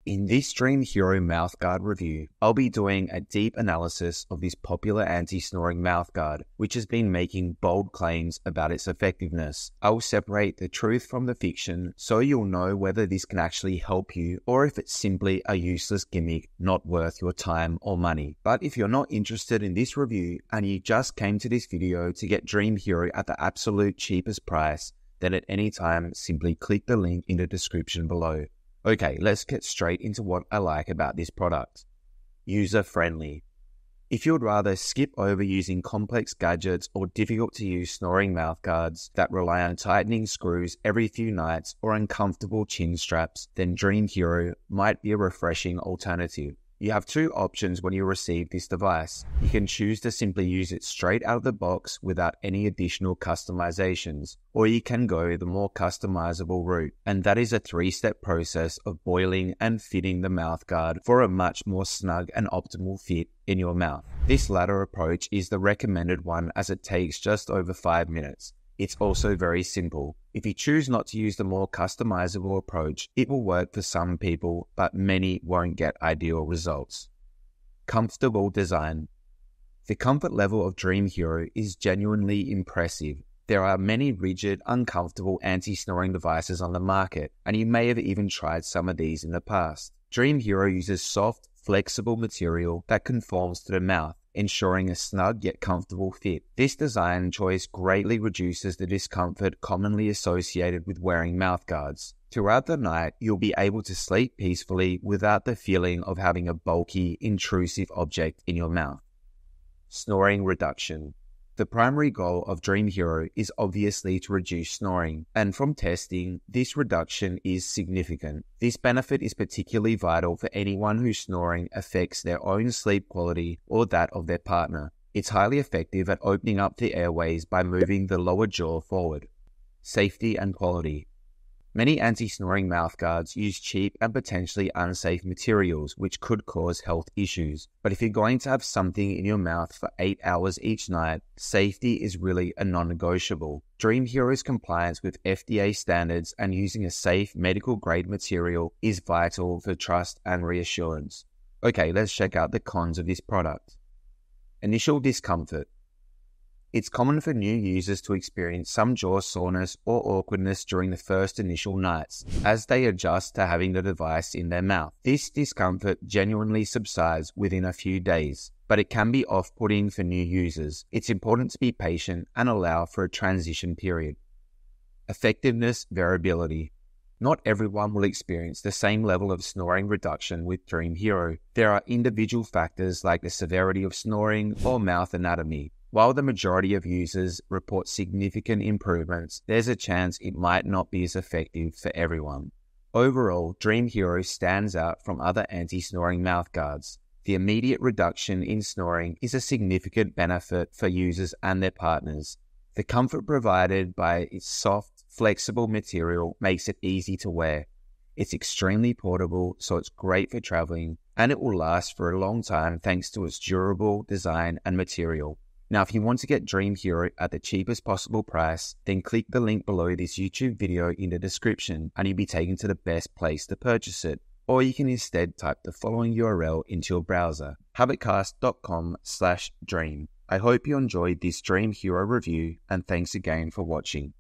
In this Dreamhero mouthguard review, I'll be doing a deep analysis of this popular anti-snoring mouthguard, which has been making bold claims about its effectiveness. I will separate the truth from the fiction so you'll know whether this can actually help you or if it's simply a useless gimmick not worth your time or money. But if you're not interested in this review and you just came to this video to get Dreamhero at the absolute cheapest price, then at any time simply click the link in the description below. Okay, let's get straight into what I like about this product. User-friendly. If you'd rather skip over using complex gadgets or difficult-to-use snoring mouthguards that rely on tightening screws every few nights or uncomfortable chin straps, then Dreamhero might be a refreshing alternative. You have two options when you receive this device. You can choose to simply use it straight out of the box without any additional customizations, or you can go the more customizable route, and that is a 3-step process of boiling and fitting the mouthguard for a much more snug and optimal fit in your mouth. This latter approach is the recommended one as it takes just over 5 minutes. It's also very simple. If you choose not to use the more customizable approach, it will work for some people, but many won't get ideal results. Comfortable design. The comfort level of Dreamhero is genuinely impressive. There are many rigid, uncomfortable anti-snoring devices on the market, and you may have even tried some of these in the past. Dreamhero uses soft, flexible material that conforms to the mouth, ensuring a snug yet comfortable fit. This design choice greatly reduces the discomfort commonly associated with wearing mouthguards. Throughout the night, you'll be able to sleep peacefully without the feeling of having a bulky, intrusive object in your mouth. Snoring reduction. The primary goal of Dreamhero is obviously to reduce snoring, and from testing, this reduction is significant. This benefit is particularly vital for anyone whose snoring affects their own sleep quality or that of their partner. It's highly effective at opening up the airways by moving the lower jaw forward. Safety and quality. Many anti-snoring mouthguards use cheap and potentially unsafe materials which could cause health issues. But if you're going to have something in your mouth for 8 hours each night, safety is really a non-negotiable. Dreamhero's compliance with FDA standards and using a safe medical-grade material is vital for trust and reassurance. Okay, let's check out the cons of this product. Initial discomfort. It's common for new users to experience some jaw soreness or awkwardness during the first initial nights, as they adjust to having the device in their mouth. This discomfort genuinely subsides within a few days, but it can be off-putting for new users. It's important to be patient and allow for a transition period. Effectiveness variability. Not everyone will experience the same level of snoring reduction with Dreamhero. There are individual factors like the severity of snoring or mouth anatomy. While the majority of users report significant improvements, there's a chance it might not be as effective for everyone. Overall, Dreamhero stands out from other anti-snoring mouthguards. The immediate reduction in snoring is a significant benefit for users and their partners. The comfort provided by its soft, flexible material makes it easy to wear. It's extremely portable, so it's great for traveling, and it will last for a long time thanks to its durable design and material. Now, if you want to get Dreamhero at the cheapest possible price, then click the link below this YouTube video in the description and you'll be taken to the best place to purchase it. Or you can instead type the following URL into your browser, habitcast.com/dream. I hope you enjoyed this Dreamhero review and thanks again for watching.